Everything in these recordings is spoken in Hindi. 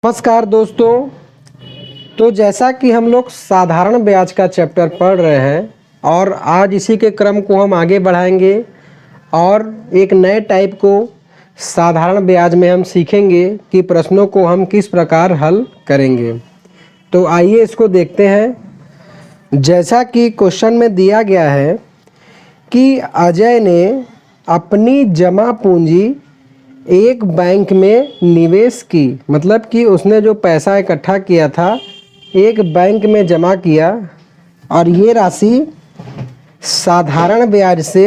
नमस्कार दोस्तों। तो जैसा कि हम लोग साधारण ब्याज का चैप्टर पढ़ रहे हैं और आज इसी के क्रम को हम आगे बढ़ाएंगे और एक नए टाइप को साधारण ब्याज में हम सीखेंगे कि प्रश्नों को हम किस प्रकार हल करेंगे। तो आइए इसको देखते हैं। जैसा कि क्वेश्चन में दिया गया है कि अजय ने अपनी जमा पूंजी एक बैंक में निवेश की, मतलब कि उसने जो पैसा इकट्ठा किया था एक बैंक में जमा किया और ये राशि साधारण ब्याज से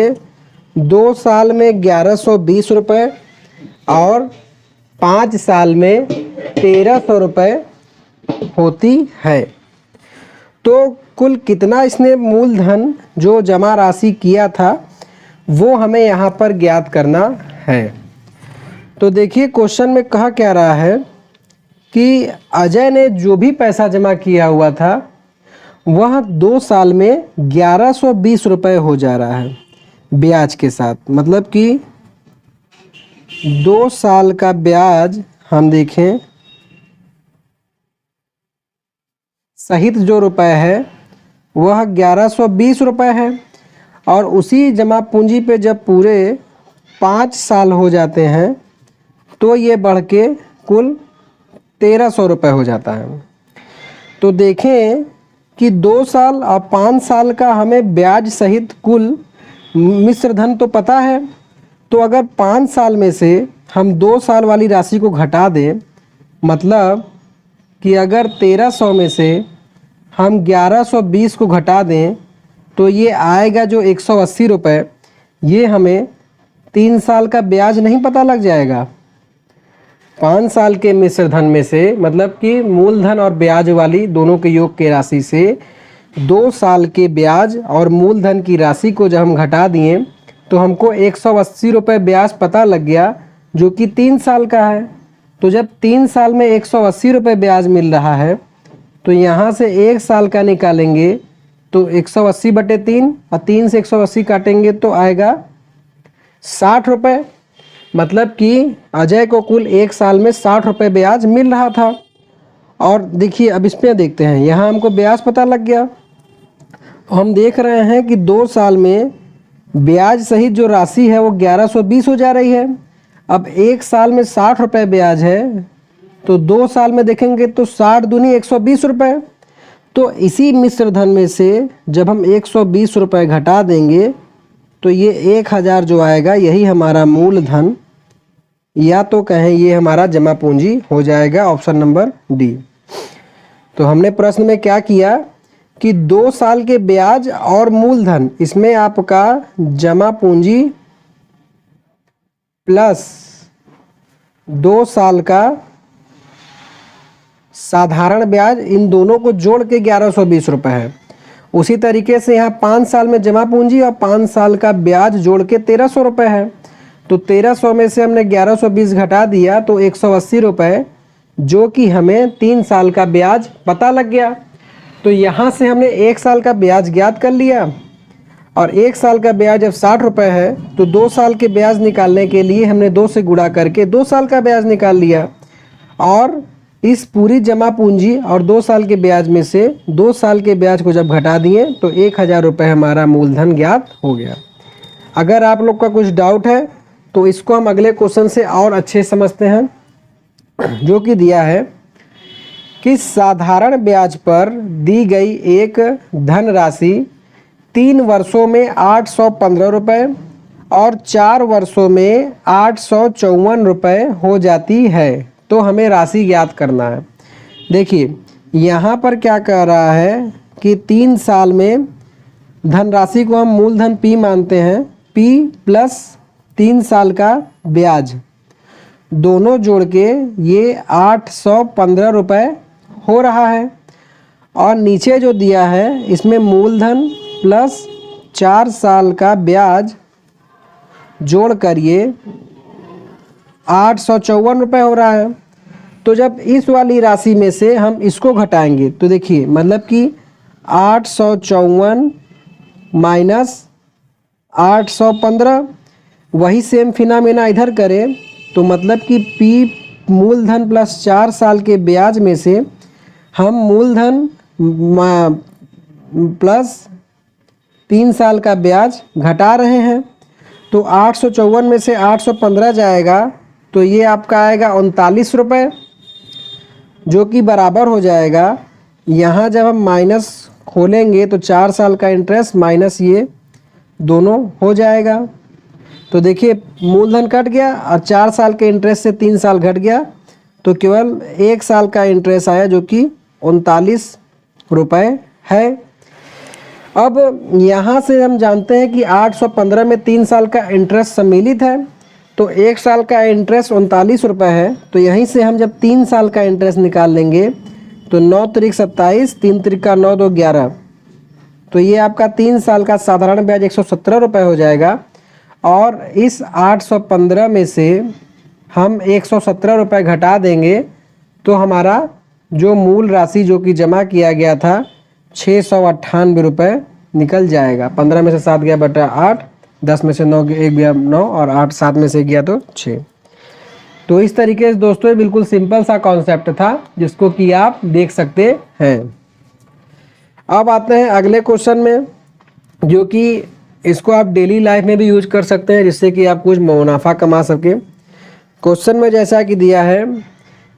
2 साल में 1120 रुपये और 5 साल में 1300 रुपये होती है। तो कुल कितना इसने मूलधन जो जमा राशि किया था वो हमें यहाँ पर ज्ञात करना है। तो देखिए क्वेश्चन में कहा क्या रहा है कि अजय ने जो भी पैसा जमा किया हुआ था वह 2 साल में 1120 रुपये हो जा रहा है ब्याज के साथ। मतलब कि 2 साल का ब्याज हम देखें सहित जो रुपए है वह 1120 रुपये है और उसी जमा पूंजी पे जब पूरे 5 साल हो जाते हैं तो ये बढ़ के कुल 1300 रुपये हो जाता है। तो देखें कि 2 साल और 5 साल का हमें ब्याज सहित कुल मिश्र धन तो पता है। तो अगर 5 साल में से हम 2 साल वाली राशि को घटा दें, मतलब कि अगर 1300 में से हम 1120 को घटा दें तो ये आएगा जो 180 रुपये। ये हमें 3 साल का ब्याज नहीं पता लग जाएगा। 5 साल के मिश्र धन में से, मतलब कि मूलधन और ब्याज वाली दोनों के योग के राशि से 2 साल के ब्याज और मूलधन की राशि को जब हम घटा दिए तो हमको 180 रुपये ब्याज पता लग गया जो कि 3 साल का है। तो जब 3 साल में 180 रुपये ब्याज मिल रहा है तो यहाँ से 1 साल का निकालेंगे तो 180/3 और 3 से 180 काटेंगे तो आएगा 60 रुपये। मतलब कि अजय को कुल 1 साल में 60 रुपये ब्याज मिल रहा था। और देखिए अब इसमें देखते हैं, यहाँ हमको ब्याज पता लग गया। हम देख रहे हैं कि 2 साल में ब्याज सहित जो राशि है वो 1120 हो जा रही है। अब 1 साल में 60 रुपये ब्याज है तो 2 साल में देखेंगे तो 60 दूनी 120 रुपये। तो इसी मिश्र धन में से जब हम 120 रुपये घटा देंगे तो ये 1000 जो आएगा यही हमारा मूलधन या तो कहें ये हमारा जमा पूंजी हो जाएगा। Option number D. तो हमने प्रश्न में क्या किया कि 2 साल के ब्याज और मूलधन, इसमें आपका जमा पूंजी प्लस 2 साल का साधारण ब्याज, इन दोनों को जोड़ के 1120 रुपये है। उसी तरीके से यहाँ 5 साल में जमा पूंजी और 5 साल का ब्याज जोड़ के 1300 रुपये है। तो 1300 में से हमने 1120 घटा दिया तो 180 रुपये, जो कि हमें 3 साल का ब्याज पता लग गया। तो यहाँ से हमने 1 साल का ब्याज ज्ञात कर लिया और 1 साल का ब्याज जब 60 रुपये है तो 2 साल के ब्याज निकालने के लिए हमने 2 से गुणा करके 2 साल का ब्याज निकाल लिया। और इस पूरी जमा पूंजी और 2 साल के ब्याज में से 2 साल के ब्याज को जब घटा दिए तो 1000 रुपये हमारा मूलधन ज्ञात हो गया। अगर आप लोग का कुछ डाउट है तो इसको हम अगले क्वेश्चन से और अच्छे समझते हैं, जो कि दिया है कि साधारण ब्याज पर दी गई एक धनराशि 3 वर्षों में 815 रुपये और 4 वर्षों में 854 रुपये हो जाती है। तो हमें राशि ज्ञात करना है। देखिए यहाँ पर क्या कह रहा है कि 3 साल में धनराशि को हम मूलधन P मानते हैं, P प्लस 3 साल का ब्याज दोनों जोड़ के ये 815 रुपये हो रहा है। और नीचे जो दिया है इसमें मूलधन प्लस 4 साल का ब्याज जोड़ कर ये 854 रुपये हो रहा है। तो जब इस वाली राशि में से हम इसको घटाएंगे तो देखिए मतलब कि 854 माइनस 815, वही सेम फिनोमेना इधर करें तो मतलब कि P मूलधन प्लस 4 साल के ब्याज में से हम मूलधन प्लस 3 साल का ब्याज घटा रहे हैं। तो 854 में से 815 जाएगा तो ये आपका आएगा 39 रुपये, जो कि बराबर हो जाएगा, यहाँ जब हम माइनस खोलेंगे तो 4 साल का इंटरेस्ट माइनस ये दोनों हो जाएगा। तो देखिए मूलधन कट गया और 4 साल के इंटरेस्ट से 3 साल घट गया, तो केवल 1 साल का इंटरेस्ट आया जो कि 39 रुपये है। अब यहाँ से हम जानते हैं कि 815 में 3 साल का इंटरेस्ट सम्मिलित है, तो 1 साल का इंटरेस्ट 39 रुपये है। तो यहीं से हम जब 3 साल का इंटरेस्ट निकाल लेंगे तो 9 तरीक 27, 3 तरीक का 9 2 11, तो ये आपका 3 साल का साधारण ब्याज 117 रुपये हो जाएगा। और इस 815 में से हम 117 रुपये घटा देंगे तो हमारा जो मूल राशि जो कि जमा किया गया था 698 रुपये निकल जाएगा। 15 में से 7 गया बटा 8, 10 में से 9 1 गया 9 और 8 7 में से गया तो 6। तो इस तरीके से दोस्तों ये बिल्कुल सिंपल सा कॉन्सेप्ट था जिसको कि आप देख सकते हैं। अब आते हैं अगले क्वेश्चन में, जो कि इसको आप डेली लाइफ में भी यूज कर सकते हैं जिससे कि आप कुछ मुनाफा कमा सके। क्वेश्चन में जैसा कि दिया है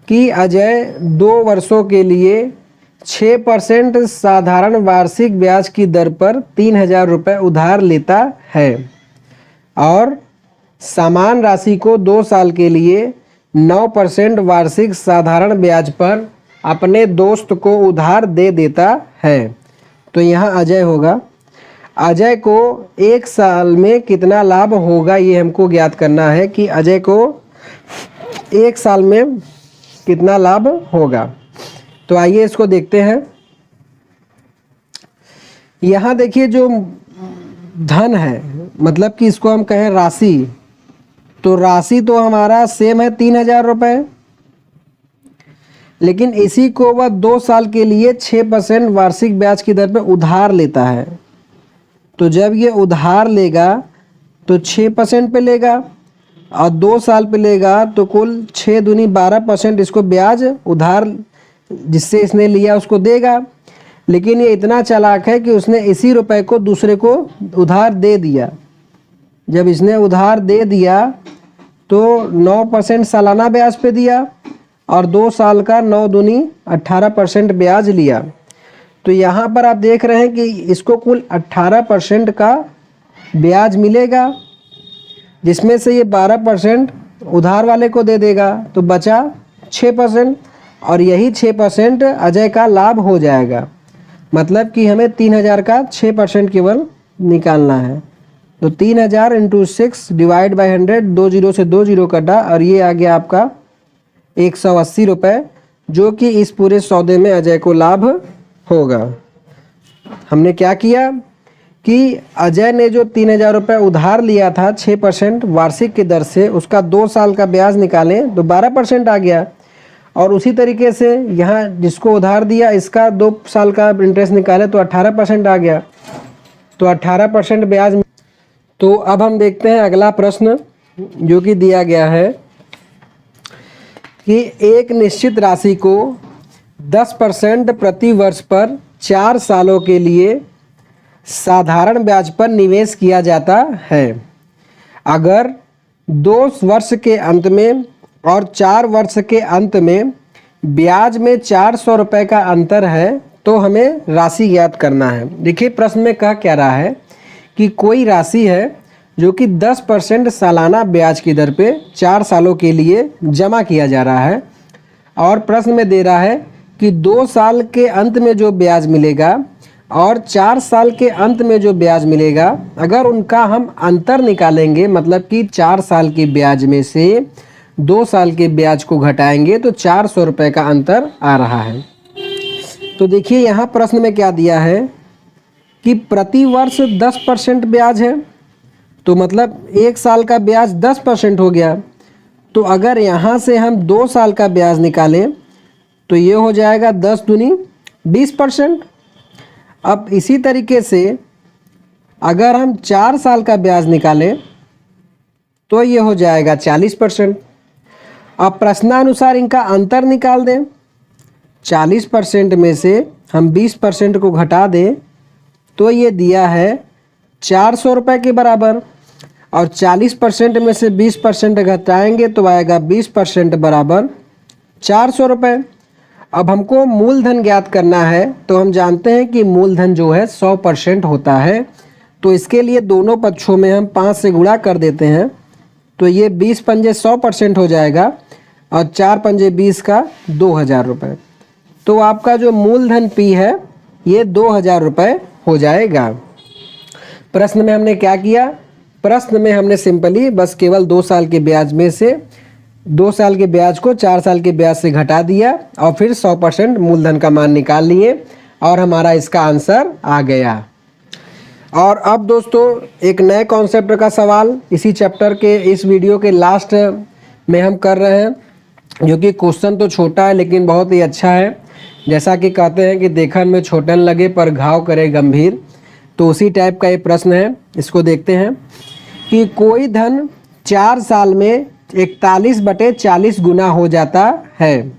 कि अजय 2 वर्षों के लिए 6% साधारण वार्षिक ब्याज की दर पर 3000 रुपये उधार लेता है और समान राशि को 2 साल के लिए 9% वार्षिक साधारण ब्याज पर अपने दोस्त को उधार दे देता है। तो यहाँ अजय होगा। अजय को 1 साल में कितना लाभ होगा ये हमको ज्ञात करना है कि अजय को 1 साल में कितना लाभ होगा। तो आइए इसको देखते हैं। यहाँ देखिए जो धन है, मतलब कि इसको हम कहें राशि, तो राशि तो हमारा सेम है 3000 रुपये, लेकिन इसी को वह 2 साल के लिए 6% वार्षिक ब्याज की दर पे उधार लेता है। तो जब ये उधार लेगा तो 6% पे लेगा और 2 साल पे लेगा तो कुल 6 दूनी 12% इसको ब्याज उधार जिससे इसने लिया उसको देगा। लेकिन ये इतना चालाक है कि उसने इसी रुपए को दूसरे को उधार दे दिया। जब इसने उधार दे दिया तो 9% सालाना ब्याज पे दिया और 2 साल का 9 दूनी 18% ब्याज लिया। तो यहाँ पर आप देख रहे हैं कि इसको कुल 18% का ब्याज मिलेगा, जिसमें से ये 12% उधार वाले को दे देगा, तो बचा 6% और यही 6% अजय का लाभ हो जाएगा। मतलब कि हमें 3000 का 6% केवल निकालना है। तो 3000 × 6 डिवाइड बाई 100, 2 जीरो से 2 जीरो कटा और ये आ गया आपका 180 रुपये, जो कि इस पूरे सौदे में अजय को लाभ होगा। हमने क्या किया कि अजय ने जो 3000 रुपये उधार लिया था 6% वार्षिक की दर से, उसका 2 साल का ब्याज निकालें तो 12% आ गया। और उसी तरीके से यहाँ जिसको उधार दिया इसका 2 साल का इंटरेस्ट निकाले तो 18% आ गया, तो 18% ब्याज। तो अब हम देखते हैं अगला प्रश्न जो कि दिया गया है कि एक निश्चित राशि को 10% प्रति वर्ष पर 4 सालों के लिए साधारण ब्याज पर निवेश किया जाता है। अगर 2 वर्ष के अंत में और 4 वर्ष के अंत में ब्याज में 400 रुपये का अंतर है तो हमें राशि ज्ञात करना है। देखिए प्रश्न में कह क्या रहा है कि कोई राशि है जो कि 10% सालाना ब्याज की दर पे 4 सालों के लिए जमा किया जा रहा है और प्रश्न में दे रहा है कि 2 साल के अंत में जो ब्याज मिलेगा और 4 साल के अंत में जो ब्याज मिलेगा, अगर उनका हम अंतर निकालेंगे, मतलब कि 4 साल के ब्याज में से 2 साल के ब्याज को घटाएंगे तो 400 रुपये का अंतर आ रहा है। तो देखिए यहाँ प्रश्न में क्या दिया है कि प्रति वर्ष 10% ब्याज है, तो मतलब 1 साल का ब्याज 10% हो गया। तो अगर यहाँ से हम 2 साल का ब्याज निकालें तो ये हो जाएगा 10 दूनी 20%। अब इसी तरीके से अगर हम 4 साल का ब्याज निकालें तो ये हो जाएगा 40%। अब प्रश्नानुसार इनका अंतर निकाल दें। 40% में से हम 20% को घटा दें तो ये दिया है 400 रुपये के बराबर, और 40% में से 20% घटाएंगे तो आएगा 20% बराबर 400 रुपये। अब हमको मूलधन ज्ञात करना है, तो हम जानते हैं कि मूलधन जो है 100% होता है, तो इसके लिए दोनों पक्षों में हम 5 से गुणा कर देते हैं, तो ये 20 पंजे 100% हो जाएगा और 4 पंजे 20 का 2000 रुपये। तो आपका जो मूलधन P है ये 2000 रुपये हो जाएगा। प्रश्न में हमने क्या किया? प्रश्न में हमने सिंपली बस केवल 2 साल के ब्याज में से 2 साल के ब्याज को 4 साल के ब्याज से घटा दिया और फिर 100% मूलधन का मान निकाल लिए और हमारा इसका आंसर आ गया। और अब दोस्तों एक नए कॉन्सेप्ट का सवाल इसी चैप्टर के इस वीडियो के लास्ट में हम कर रहे हैं, जो कि क्वेश्चन तो छोटा है लेकिन बहुत ही अच्छा है। जैसा कि कहते हैं कि देखन में छोटन लगे पर घाव करे गंभीर, तो उसी टाइप का ये प्रश्न है। इसको देखते हैं कि कोई धन 4 साल में 41/40 गुना हो जाता है,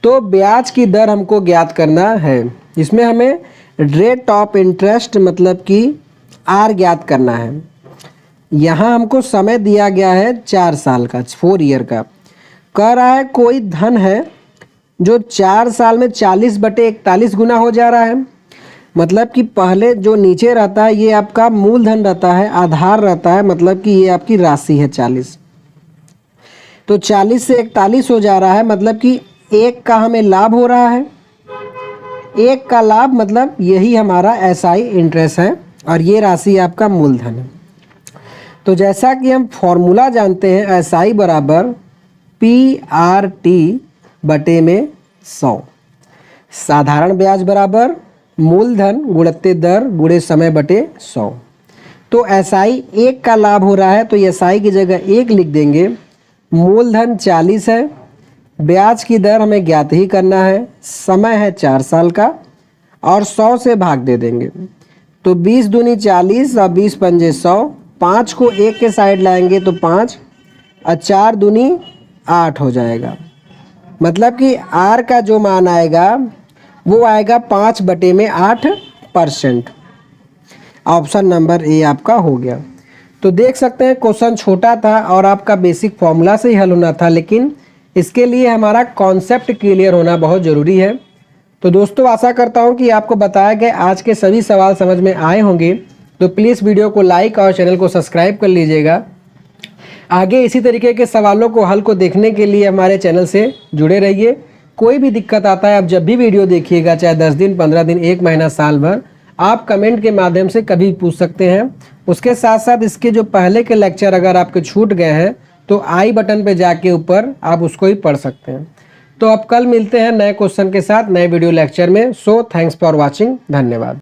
तो ब्याज की दर हमको ज्ञात करना है। इसमें हमें रेट ऑफ इंटरेस्ट मतलब कि आर ज्ञात करना है। यहाँ हमको समय दिया गया है 4 साल का, 4 ईयर का। कह रहा है कोई धन है जो 4 साल में 40/41 गुना हो जा रहा है, मतलब कि पहले जो नीचे रहता है ये आपका मूलधन रहता है, आधार रहता है, मतलब कि ये आपकी राशि है 40, तो 40 से 41 हो जा रहा है, मतलब कि 1 का हमें लाभ हो रहा है। 1 का लाभ मतलब यही हमारा SI इंटरेस्ट है और ये राशि आपका मूलधन है। तो जैसा कि हम फॉर्मूला जानते हैं SI बराबर PRT बटे में 100, साधारण ब्याज बराबर मूलधन गुणित दर गुणे समय बटे 100। तो SI 1 का लाभ हो रहा है तो SI की जगह 1 लिख देंगे। मूलधन 40 है, ब्याज की दर हमें ज्ञात ही करना है, समय है 4 साल का और 100 से भाग दे देंगे, तो 20 दूनी 40 और 20 पंजे 100, 5 को 1 के साइड लाएंगे तो 5 और 4 दूनी 8 हो जाएगा। मतलब कि R का जो मान आएगा वो आएगा 5/8%। ऑप्शन नंबर ए आपका हो गया। तो देख सकते हैं क्वेश्चन छोटा था और आपका बेसिक फॉर्मूला से ही हल होना था, लेकिन इसके लिए हमारा कॉन्सेप्ट क्लियर होना बहुत ज़रूरी है। तो दोस्तों आशा करता हूं कि आपको बताया गया आज के सभी सवाल समझ में आए होंगे। तो प्लीज़ वीडियो को लाइक और चैनल को सब्सक्राइब कर लीजिएगा। आगे इसी तरीके के सवालों को हल को देखने के लिए हमारे चैनल से जुड़े रहिए। कोई भी दिक्कत आता है आप जब भी वीडियो देखिएगा, चाहे 10 दिन, 15 दिन, 1 महीना, साल भर, आप कमेंट के माध्यम से कभी पूछ सकते हैं। उसके साथ साथ इसके जो पहले के लेक्चर अगर आपके छूट गए हैं तो आई बटन पे जाके ऊपर आप उसको ही पढ़ सकते हैं। तो अब कल मिलते हैं नए क्वेश्चन के साथ नए वीडियो लेक्चर में। सो थैंक्स फॉर वॉचिंग, धन्यवाद।